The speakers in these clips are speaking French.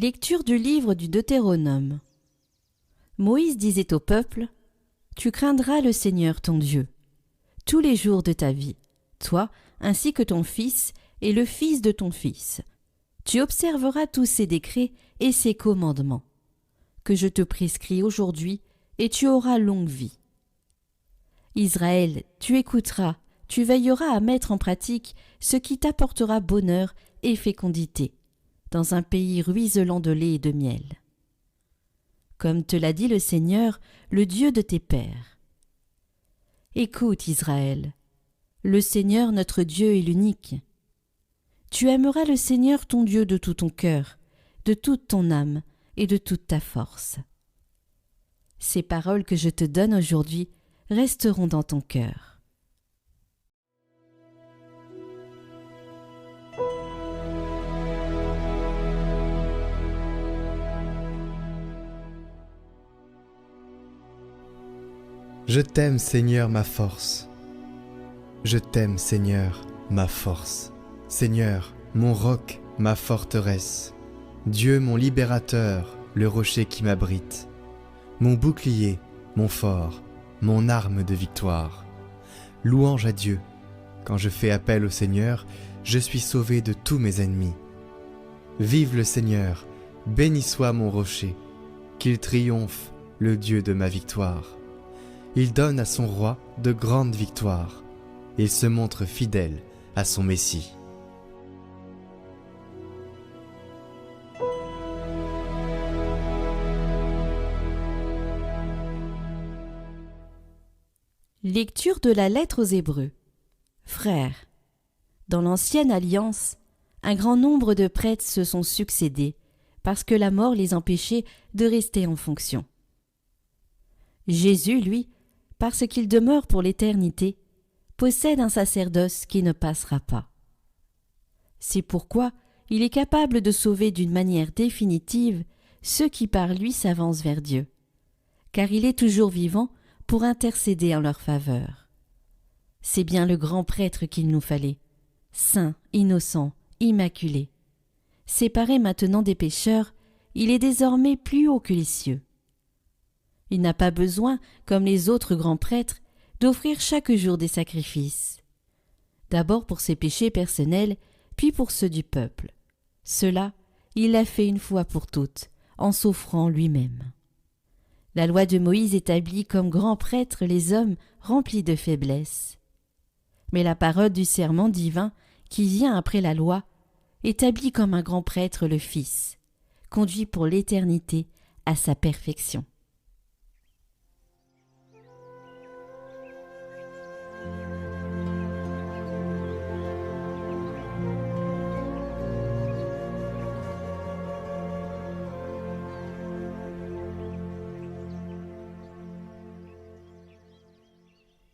Lecture du livre du Deutéronome. Moïse disait au peuple : « Tu craindras le Seigneur ton Dieu, tous les jours de ta vie, toi ainsi que ton fils et le fils de ton fils. Tu observeras tous ses décrets et ses commandements, que je te prescris aujourd'hui, et tu auras longue vie. Israël, tu écouteras, tu veilleras à mettre en pratique ce qui t'apportera bonheur et fécondité, dans un pays ruisselant de lait et de miel. Comme te l'a dit le Seigneur, le Dieu de tes pères. Écoute, Israël, le Seigneur notre Dieu est l'unique. Tu aimeras le Seigneur ton Dieu de tout ton cœur, de toute ton âme et de toute ta force. Ces paroles que je te donne aujourd'hui resteront dans ton cœur. Je t'aime, Seigneur, ma force. Je t'aime, Seigneur, ma force. Seigneur, mon roc, ma forteresse. Dieu, mon libérateur, le rocher qui m'abrite. Mon bouclier, mon fort, mon arme de victoire. Louange à Dieu. Quand je fais appel au Seigneur, je suis sauvé de tous mes ennemis. Vive le Seigneur, béni soit mon rocher. Qu'il triomphe, le Dieu de ma victoire. Il donne à son roi de grandes victoires. Il se montre fidèle à son Messie. Lecture de la lettre aux Hébreux. Frères, dans l'ancienne alliance, un grand nombre de prêtres se sont succédés parce que la mort les empêchait de rester en fonction. Jésus, lui, parce qu'il demeure pour l'éternité, possède un sacerdoce qui ne passera pas. C'est pourquoi il est capable de sauver d'une manière définitive ceux qui par lui s'avancent vers Dieu, car il est toujours vivant pour intercéder en leur faveur. C'est bien le grand prêtre qu'il nous fallait, saint, innocent, immaculé. Séparé maintenant des pécheurs, il est désormais plus haut que les cieux. Il n'a pas besoin, comme les autres grands prêtres, d'offrir chaque jour des sacrifices. D'abord pour ses péchés personnels, puis pour ceux du peuple. Cela, il l'a fait une fois pour toutes, en s'offrant lui-même. La loi de Moïse établit comme grands prêtres les hommes remplis de faiblesse. Mais la parole du serment divin, qui vient après la loi, établit comme un grand prêtre le Fils, conduit pour l'éternité à sa perfection.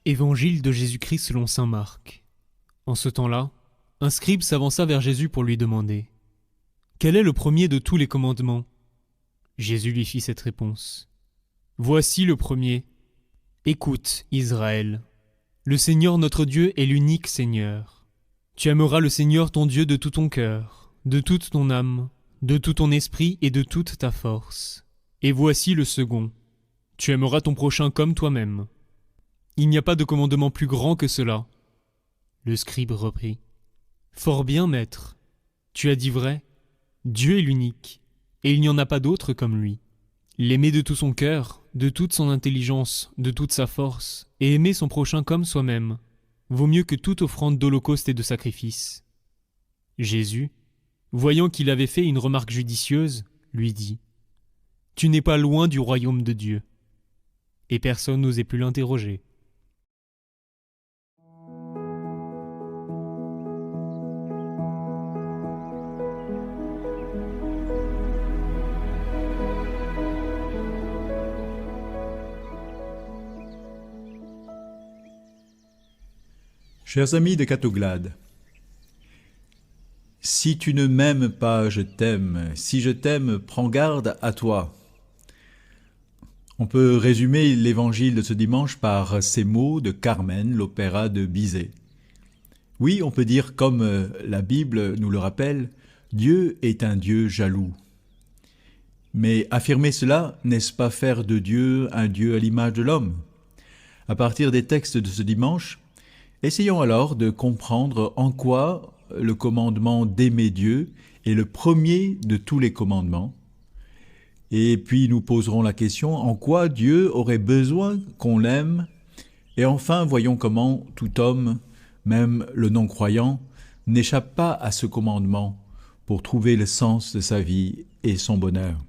Évangile de Jésus-Christ selon saint Marc. En ce temps-là, un scribe s'avança vers Jésus pour lui demander : « Quel est le premier de tous les commandements ?» Jésus lui fit cette réponse : « Voici le premier. Écoute, Israël, le Seigneur notre Dieu est l'unique Seigneur. Tu aimeras le Seigneur ton Dieu de tout ton cœur, de toute ton âme, de tout ton esprit et de toute ta force. Et voici le second. Tu aimeras ton prochain comme toi-même. Il n'y a pas de commandement plus grand que cela. » Le scribe reprit : « Fort bien, maître. Tu as dit vrai. Dieu est l'unique, et il n'y en a pas d'autre comme lui. L'aimer de tout son cœur, de toute son intelligence, de toute sa force, et aimer son prochain comme soi-même, vaut mieux que toute offrande d'holocauste et de sacrifice. » Jésus, voyant qu'il avait fait une remarque judicieuse, lui dit : « Tu n'es pas loin du royaume de Dieu. » Et personne n'osait plus l'interroger. Chers amis de Catoglade, si tu ne m'aimes pas, je t'aime. Si je t'aime, prends garde à toi. On peut résumer l'évangile de ce dimanche par ces mots de Carmen, l'opéra de Bizet. Oui, on peut dire, comme la Bible nous le rappelle, Dieu est un Dieu jaloux. Mais affirmer cela, n'est-ce pas faire de Dieu un Dieu à l'image de l'homme? À partir des textes de ce dimanche, essayons alors de comprendre en quoi le commandement d'aimer Dieu est le premier de tous les commandements. Et puis nous poserons la question, en quoi Dieu aurait besoin qu'on l'aime? Et enfin, voyons comment tout homme, même le non-croyant, n'échappe pas à ce commandement pour trouver le sens de sa vie et son bonheur.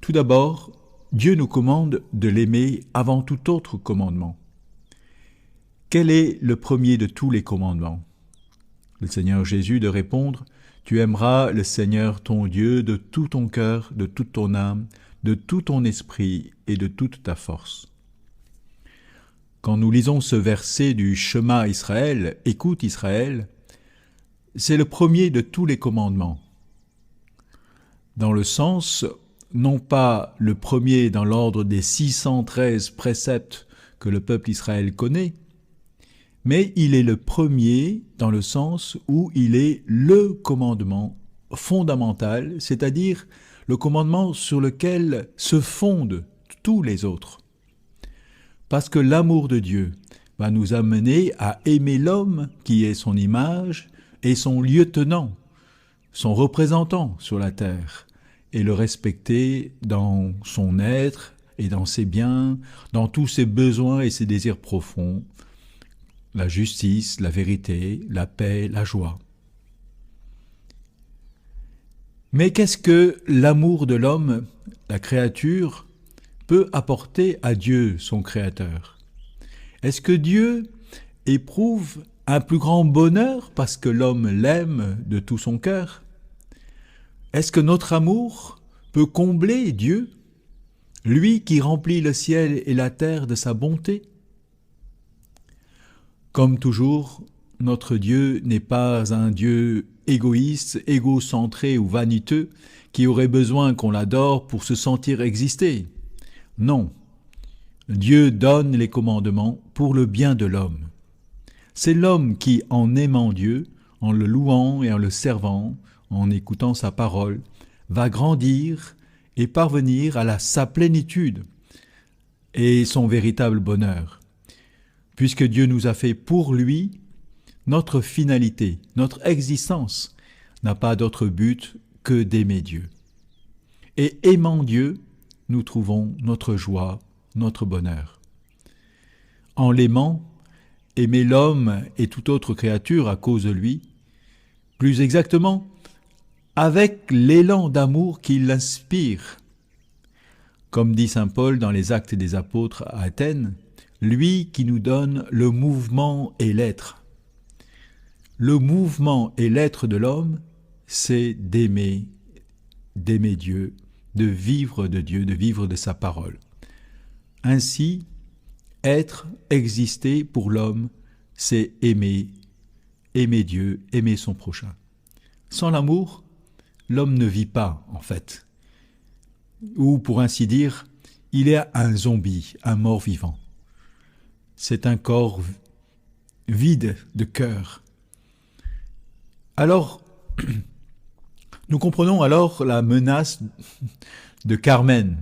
Tout d'abord, Dieu nous commande de l'aimer avant tout autre commandement. Quel est le premier de tous les commandements? Le Seigneur Jésus de répondre, « Tu aimeras le Seigneur ton Dieu de tout ton cœur, de toute ton âme, de tout ton esprit et de toute ta force. » Quand nous lisons ce verset du Shema Israël, « Écoute Israël », c'est le premier de tous les commandements. Dans le sens, non pas le premier dans l'ordre des 613 préceptes que le peuple Israël connaît, mais il est le premier dans le sens où il est le commandement fondamental, c'est-à-dire le commandement sur lequel se fondent tous les autres. Parce que l'amour de Dieu va nous amener à aimer l'homme qui est son image et son lieutenant, son représentant sur la terre, et le respecter dans son être et dans ses biens, dans tous ses besoins et ses désirs profonds, la justice, la vérité, la paix, la joie. Mais qu'est-ce que l'amour de l'homme, la créature, peut apporter à Dieu, son Créateur? Est-ce que Dieu éprouve un plus grand bonheur parce que l'homme l'aime de tout son cœur? Est-ce que notre amour peut combler Dieu, lui qui remplit le ciel et la terre de sa bonté? Comme toujours, notre Dieu n'est pas un Dieu égoïste, égocentré ou vaniteux qui aurait besoin qu'on l'adore pour se sentir exister. Non, Dieu donne les commandements pour le bien de l'homme. C'est l'homme qui, en aimant Dieu, en le louant et en le servant, en écoutant sa parole, va grandir et parvenir à sa plénitude et son véritable bonheur. Puisque Dieu nous a fait pour lui, notre finalité, notre existence n'a pas d'autre but que d'aimer Dieu. Et aimant Dieu, nous trouvons notre joie, notre bonheur. En l'aimant, aimer l'homme et toute autre créature à cause de lui, plus exactement, avec l'élan d'amour qui l'inspire. Comme dit saint Paul dans les Actes des Apôtres à Athènes, lui qui nous donne le mouvement et l'être. Le mouvement et l'être de l'homme, c'est d'aimer Dieu, de vivre de Dieu, de vivre de sa parole. Ainsi, être, exister pour l'homme, c'est aimer Dieu, aimer son prochain. Sans l'amour, l'homme ne vit pas, en fait. Ou, pour ainsi dire, il est un zombie, un mort-vivant. C'est un corps vide de cœur. Alors, nous comprenons alors la menace de Carmen.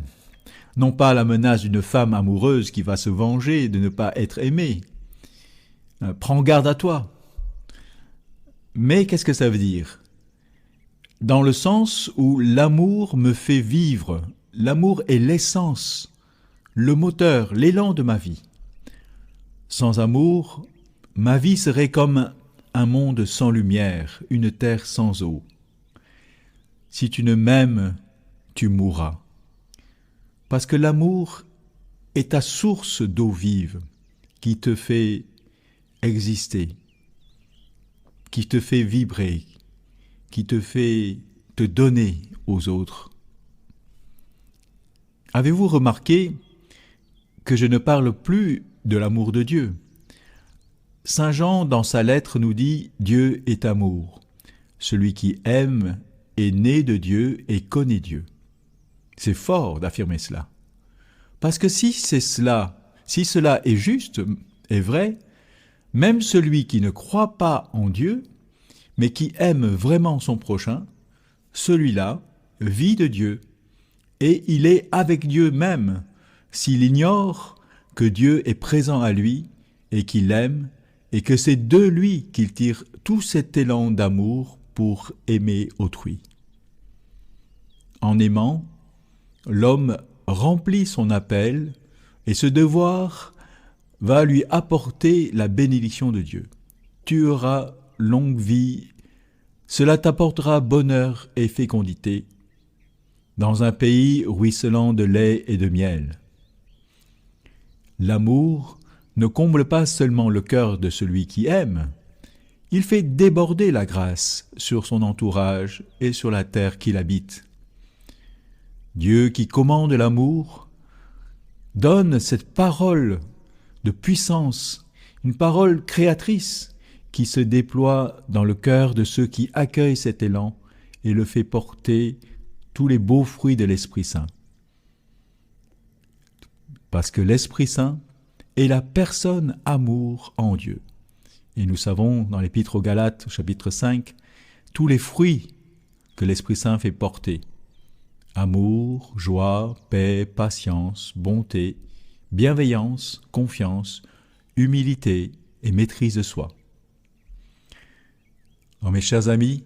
Non pas la menace d'une femme amoureuse qui va se venger de ne pas être aimée. Prends garde à toi. Mais qu'est-ce que ça veut dire? Dans le sens où l'amour me fait vivre. L'amour est l'essence, le moteur, l'élan de ma vie. Sans amour, ma vie serait comme un monde sans lumière, une terre sans eau. Si tu ne m'aimes, tu mourras. Parce que l'amour est ta source d'eau vive qui te fait exister, qui te fait vibrer, qui te fait te donner aux autres. Avez-vous remarqué que je ne parle plus de l'amour de Dieu? Saint Jean, dans sa lettre, nous dit « Dieu est amour. Celui qui aime est né de Dieu et connaît Dieu. » C'est fort d'affirmer cela. Parce que si c'est cela, si cela est juste, est vrai, même celui qui ne croit pas en Dieu, mais qui aime vraiment son prochain, celui-là vit de Dieu, et il est avec Dieu même, s'il ignore que Dieu est présent à lui et qu'il l'aime, et que c'est de lui qu'il tire tout cet élan d'amour pour aimer autrui. En aimant, l'homme remplit son appel, et ce devoir va lui apporter la bénédiction de Dieu. Tu auras longue vie, cela t'apportera bonheur et fécondité, dans un pays ruisselant de lait et de miel. L'amour ne comble pas seulement le cœur de celui qui aime, il fait déborder la grâce sur son entourage et sur la terre qu'il habite. Dieu qui commande l'amour donne cette parole de puissance, une parole créatrice qui se déploie dans le cœur de ceux qui accueillent cet élan et le fait porter tous les beaux fruits de l'Esprit Saint. Parce que l'Esprit Saint est la personne amour en Dieu. Et nous savons dans l'Épître aux Galates, chapitre 5, tous les fruits que l'Esprit Saint fait porter. Amour, joie, paix, patience, bonté, bienveillance, confiance, humilité et maîtrise de soi. Alors, mes chers amis,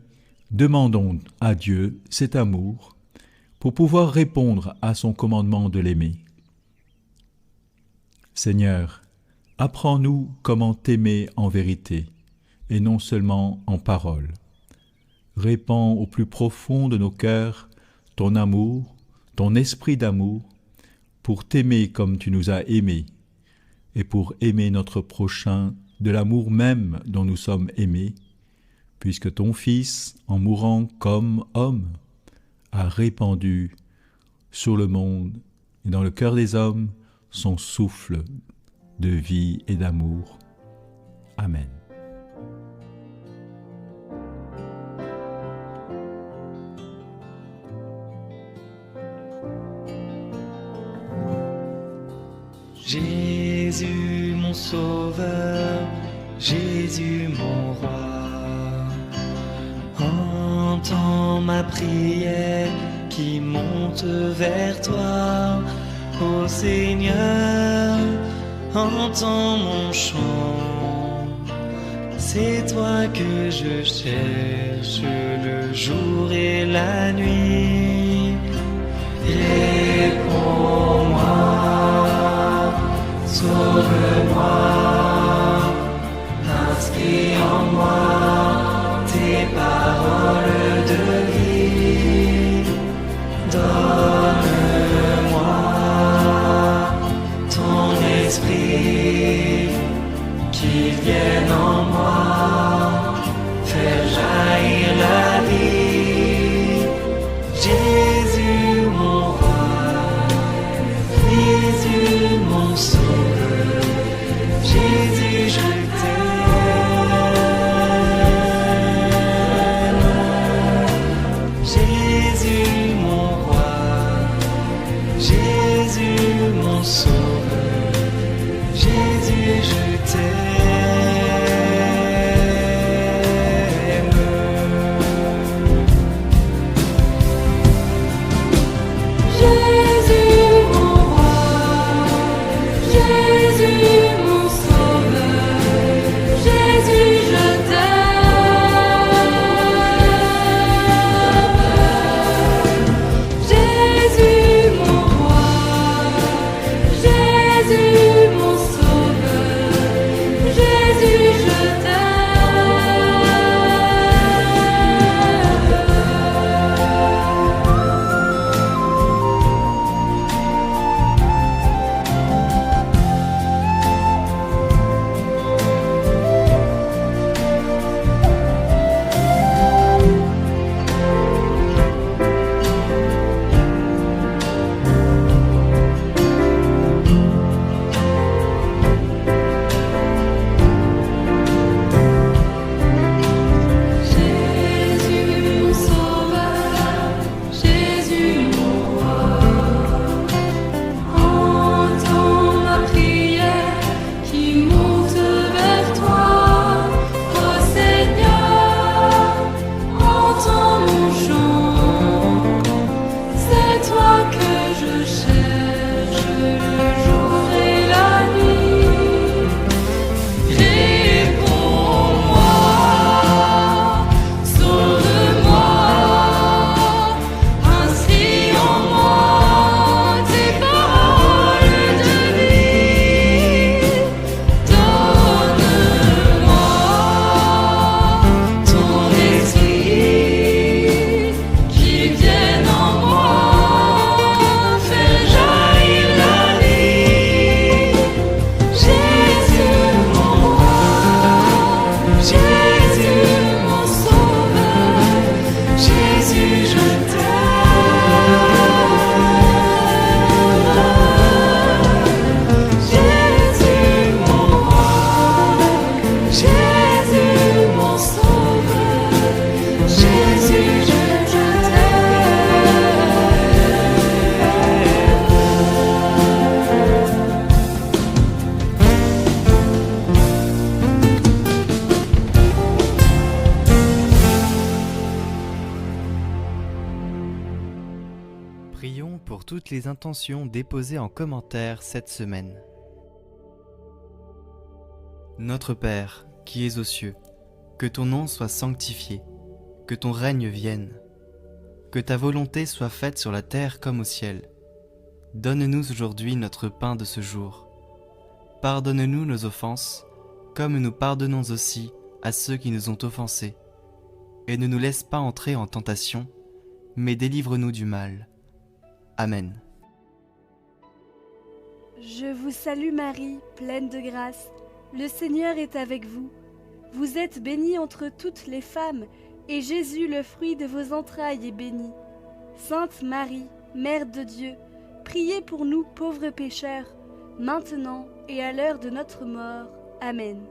demandons à Dieu cet amour pour pouvoir répondre à son commandement de l'aimer. Seigneur, apprends-nous comment t'aimer en vérité et non seulement en parole. Répands au plus profond de nos cœurs ton amour, ton esprit d'amour, pour t'aimer comme tu nous as aimés et pour aimer notre prochain de l'amour même dont nous sommes aimés, puisque ton Fils, en mourant comme homme, a répandu sur le monde et dans le cœur des hommes son souffle de vie et d'amour. Amen. Jésus mon sauveur, Jésus mon roi, entends ma prière qui monte vers toi. Ô Seigneur, entends mon chant, c'est toi que je cherche le jour et la nuit. Réponds-moi, sauve-moi, inscris en moi tes paroles de vie. Donne-moi ton esprit, qu'il vienne en moi, faire jaillir la vie. Jésus mon roi, Jésus mon sauveur, Jésus je t'aime. Jésus mon roi, Jésus mon sauveur, Jésus je t'aime. pour toutes les intentions déposées en commentaire cette semaine. Notre Père, qui es aux cieux, que ton nom soit sanctifié, que ton règne vienne, que ta volonté soit faite sur la terre comme au ciel. Donne-nous aujourd'hui notre pain de ce jour. Pardonne-nous nos offenses, comme nous pardonnons aussi à ceux qui nous ont offensés. Et ne nous laisse pas entrer en tentation, mais délivre-nous du mal. Amen. Je vous salue Marie, pleine de grâce. Le Seigneur est avec vous. Vous êtes bénie entre toutes les femmes, et Jésus, le fruit de vos entrailles, est béni. Sainte Marie, Mère de Dieu, priez pour nous pauvres pécheurs, maintenant et à l'heure de notre mort. Amen.